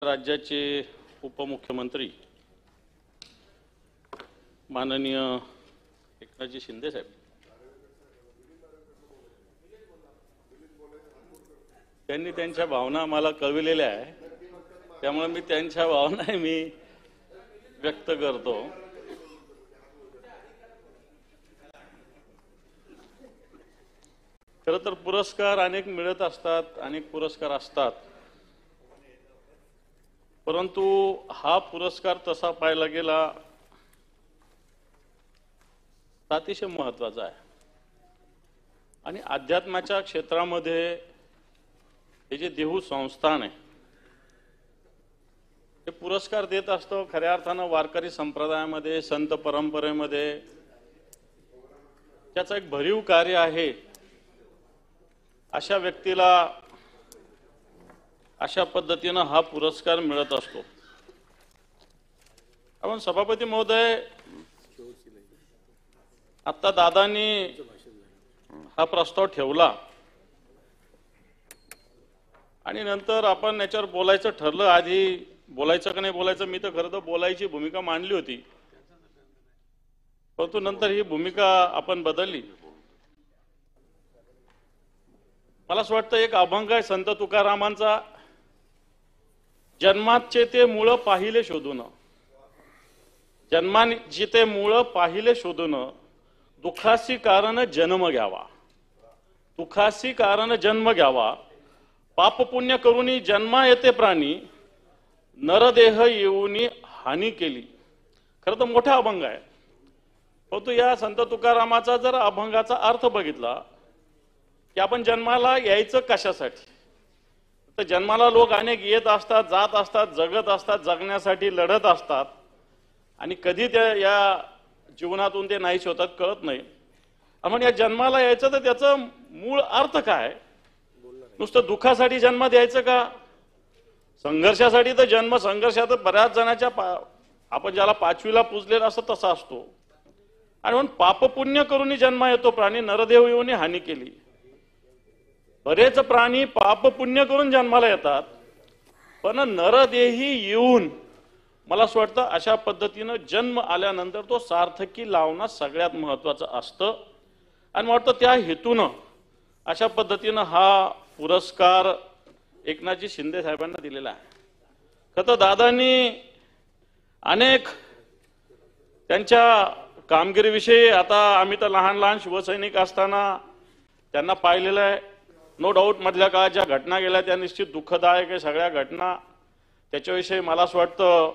राज्याचे उपमुख्यमंत्री माननीय एकनाथजी शिंदे साहेब त्यांनी त्यांच्या भावना मला कळविलेल्या आहे, त्यामुळे मी त्यांच्या भावना व्यक्त करतो। खरं तर पुरस्कार अनेक मिळत असतात, अनेक पुरस्कार असतात, परंतु हा पुरस्कार तसा पाहायला गेला अतिशय महत्त्वाचा आहे। आणि अध्यात्माच्या क्षेत्रामध्ये हे जे देहू संस्थान आहे ते पुरस्कार देत असतो। खऱ्या अर्थानं वारकरी संप्रदायामध्ये, संत परंपरेमध्ये त्याचं एक भरीव कार्य आहे। अशा व्यक्तीला अशा पद्धतीने हा पुरस्कार मिळत असतो। आपण सभापती महोदय, आता दादांनी हा प्रस्ताव ठेवला आणि नंतर आपण याच्यावर बोलायचं ठरलं। आधी बोलायचं का नाही बोलायचं, मी तर खरं तर बोलायची भूमिका मांडली होती, परंतु नंतर ही भूमिका आपण बदलली। मला असं वाटतं एक अभंग आहे संत तुकारामांचा, जन्माचे ते मूळ पाहिले शोधून, जन्माची ते मूळ पाहिले शोधून, दुखासी कारण जन्म घ्यावा, दुखासी कारण जन्म घ्यावा, पाप पुण्य करूनी जन्मा येते प्राणी, नरदेह येऊनी हानी केली। खरं तर मोठा अभंग आहे, परंतु या संत तुकारामाचा जर अभंगाचा अर्थ बघितला की आपण जन्माला यायचं कशासाठी, तर जन्माला लोक अनेक येत असतात, जात असतात, जगत असतात, जगण्यासाठी लढत असतात आणि कधी त्या या जीवनातून ते नाहीच होतात कळत नाही। आपण या जन्माला यायचं तर त्याचं मूळ अर्थ काय? नुसतं दुःखासाठी जन्म द्यायचं का? संघर्षासाठी तर जन्म, संघर्षात बऱ्याच जणांच्या आपण ज्याला पाचवीला पुजलेला असतो तसा असतो। आणि म्हणून पाप पुण्य करून जन्म येतो प्राणी, नरदेव येऊन हानी केली। बरेच प्राणी पाप पुण्य करून जन्माला येतात, पण नरदेही येऊन मला असं वाटतं अशा पद्धतीनं जन्म आल्यानंतर तो सार्थकी लावणं सगळ्यात महत्त्वाचं असतं। आणि मला वाटतं त्या हेतूनं अशा पद्धतीनं हा पुरस्कार एकनाथजी शिंदे साहेबांना दिलेला आहे। खरं तर दादांनी अनेक त्यांच्या कामगिरीविषयी, आता आम्ही तर लहान लहान शिवसैनिक असताना त्यांना पाहिलेलं आहे। नो डाऊट मधल्या काळात ज्या घटना गेल्या त्या निश्चित दुःखदायक आहे सगळ्या घटना। त्याच्याविषयी मला असं वाटतं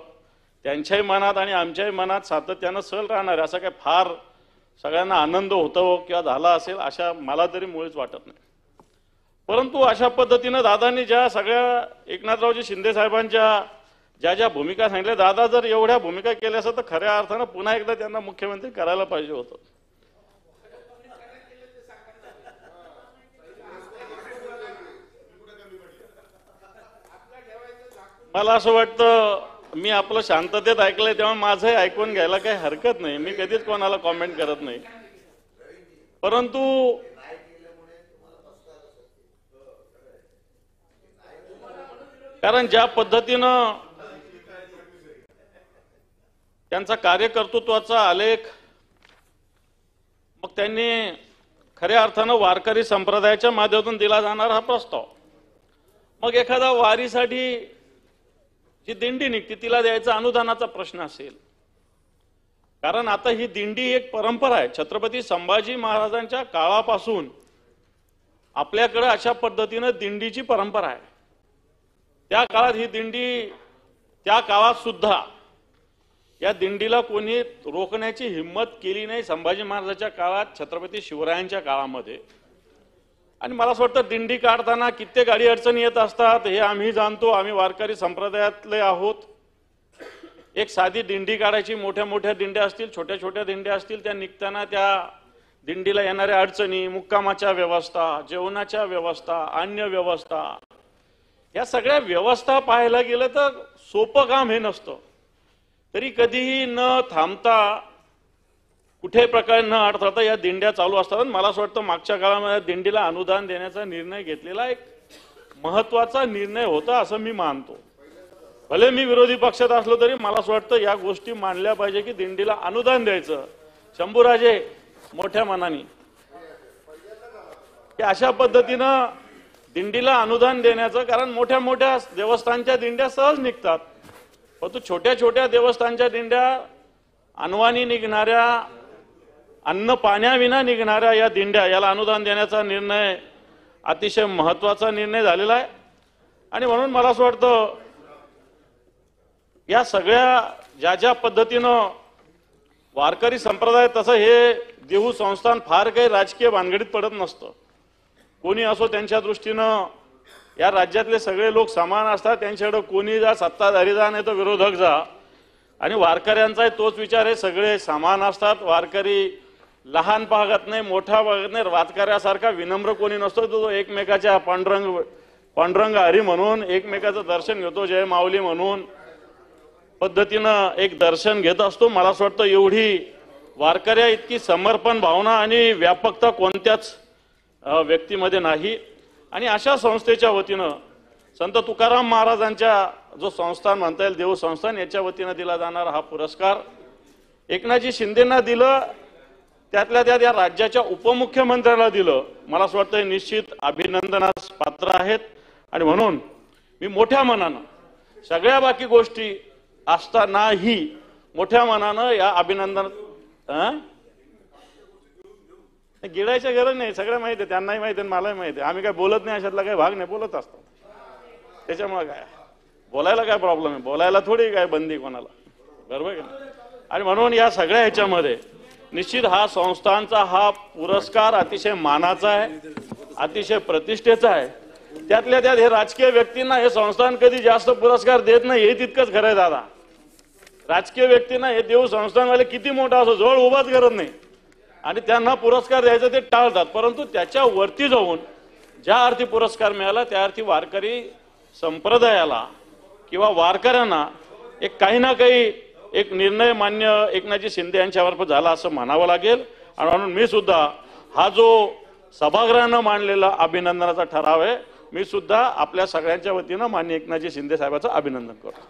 त्यांच्याही मनात आणि आमच्याही मनात सातत्यानं सल राहणार, असं काय फार सगळ्यांना आनंद होतो किंवा झाला असेल अशा मला तरी मुळीच वाटत नाही। परंतु अशा पद्धतीनं दादांनी ज्या सगळ्या एकनाथरावजी शिंदे साहेबांच्या ज्या ज्या भूमिका सांगितल्या, दादा जर एवढ्या भूमिका केल्या असत तर खऱ्या अर्थानं पुन्हा एकदा त्यांना मुख्यमंत्री करायला पाहिजे होतं। मला असं वाटतं मी आपलं शांततेत ऐकलंय तेव्हा माझंही ऐकून घ्यायला काही हरकत नाही, मी कधीच कोणाला कॉमेंट करत नाही। परंतु कारण ज्या पद्धतीनं त्यांचा कार्यकर्तृत्वाचा आलेख, मग त्यांनी खऱ्या अर्थानं वारकरी संप्रदायाच्या माध्यमातून दिला जाणार हा प्रस्ताव, मग एखादा वारीसाठी जी दिंडी निघते तिला द्यायचा अनुदानाचा प्रश्न असेल। कारण आता ही दिंडी एक परंपरा आहे, छत्रपती संभाजी महाराजांच्या काळापासून आपल्याकडे अशा पद्धतीनं दिंडीची परंपरा आहे। त्या काळात ही दिंडी, त्या काळात सुद्धा या दिंडीला कोणी रोखण्याची हिम्मत केली नाही संभाजी महाराजांच्या काळात, छत्रपती शिवरायांच्या काळामध्ये। आणि मला असं वाटतं दिंडी काढताना कित्येक गाडी अडचणी येत असतात, हे आम्ही जाणतो, आम्ही वारकरी संप्रदायातले आहोत। एक साधी दिंडी काढायची, मोठ्या मोठ्या दिंड्या असतील, छोट्या छोट्या दिंड्या असतील, त्या निघताना त्या दिंडीला येणाऱ्या अडचणी, मुक्कामाच्या व्यवस्था, जेवणाच्या व्यवस्था, अन्य व्यवस्था, या सगळ्या व्यवस्था पाहायला गेलं तर सोपं काम हे नसतं। तरी कधीही न थांबता, कुठे प्रकारे न अडथळता या दिंड्या चालू असतात। मला असं वाटतं मागच्या काळामध्ये दिंडीला अनुदान देण्याचा निर्णय घेतलेला एक महत्त्वाचा निर्णय होता असं मी मानतो। भले मी विरोधी पक्षात असलो तरी मला असं वाटतं या गोष्टी मांडल्या पाहिजे की दिंडीला अनुदान द्यायचं. शंभूराजे मोठ्या मनाने की अशा पद्धतीनं दिंडीला अनुदान देण्याचं, कारण मोठ्या मोठ्या देवस्थानच्या दिंड्या सहज निघतात, परंतु छोट्या छोट्या देवस्थानच्या दिंड्या अनवाणी निघणाऱ्या, अन्न पाण्याविना निघणाऱ्या या दिंड्या, याला अनुदान देण्याचा निर्णय अतिशय महत्वाचा निर्णय झालेला आहे. आणि म्हणून मला असं वाटतं या सगळ्या ज्या ज्या पद्धतीनं वारकरी संप्रदाय, तसं हे देहू संस्थान फार काही राजकीय भानगडीत पडत नसतं. कोणी असो, त्यांच्या दृष्टीनं या राज्यातले सगळे लोक समान असतात. त्यांच्याकडे कोणी जा, सत्ताधारी जा नाही तर विरोधक जा, आणि वारकऱ्यांचा तोच विचार आहे, सगळे समान असतात. वारकरी लहान भागात नाही, मोठा भागात नाही, वारकऱ्यासारखा विनम्र कोणी नसतो. तो एकमेकाच्या पांडुरंग हरी म्हणून एकमेकाचं दर्शन घेतो, जय माऊली म्हणून पद्धतीनं एक दर्शन घेत असतो. मला असं वाटतं एवढी वारकऱ्या इतकी समर्पण भावना आणि व्यापकता कोणत्याच व्यक्तीमध्ये नाही. आणि अशा संस्थेच्या वतीनं संत तुकाराम महाराजांच्या जो संस्थान म्हणता येईल, देव संस्थान, याच्या वतीनं दिला जाणारा हा पुरस्कार एकनाथजी शिंदेंना दिलं, त्यातल्या त्यात या राज्याच्या उपमुख्यमंत्र्याला दिलं. मला असं वाटतं हे निश्चित अभिनंदनास पात्र आहेत. आणि म्हणून मी मोठ्या मनानं, सगळ्या बाकी गोष्टी असतानाही मोठ्या मनानं या अभिनंदन, गिळायच्या गरज नाही, सगळं माहिती आहे, त्यांनाही माहिती आहे, मलाही माहिती आहे. आम्ही काय बोलत नाही, अशातला काही भाग नाही, बोलत असतो. त्याच्यामुळे काय बोलायला काय प्रॉब्लेम आहे, बोलायला थोडी काय बंदी कोणाला, बरोबर आहे का? आणि म्हणून या सगळ्या ह्याच्यामध्ये निश्चित हा संस्थांचा हा पुरस्कार अतिशय मानाचा आहे, अतिशय प्रतिष्ठेचा आहे. त्यातल्या त्यात हे राजकीय व्यक्तींना हे संस्थान कधी जास्त पुरस्कार देत नाही, हे तितकंच खरं आहे दादा. राजकीय व्यक्तींना हे देव संस्थानवाले किती मोठा असो, जवळ उभाच करत नाही आणि त्यांना पुरस्कार द्यायचा ते टाळतात. परंतु त्याच्या वरती जाऊन ज्या अर्थी पुरस्कार मिळाला त्या अर्थी वारकरी संप्रदायाला किंवा वारकऱ्यांना एक काही ना काही एक निर्णय मान्य एकनाथजी शिंदे यांच्यामार्फत झाला असं म्हणावं लागेल. आणि म्हणून मी सुद्धा हा जो सभागृहानं मांडलेला अभिनंदनाचा ठराव आहे, मी सुद्धा आपल्या सगळ्यांच्या वतीनं माननीय एकनाथजी शिंदे साहेबांचं अभिनंदन करतो.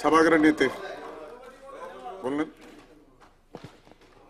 सभागृह नेते बोलणार.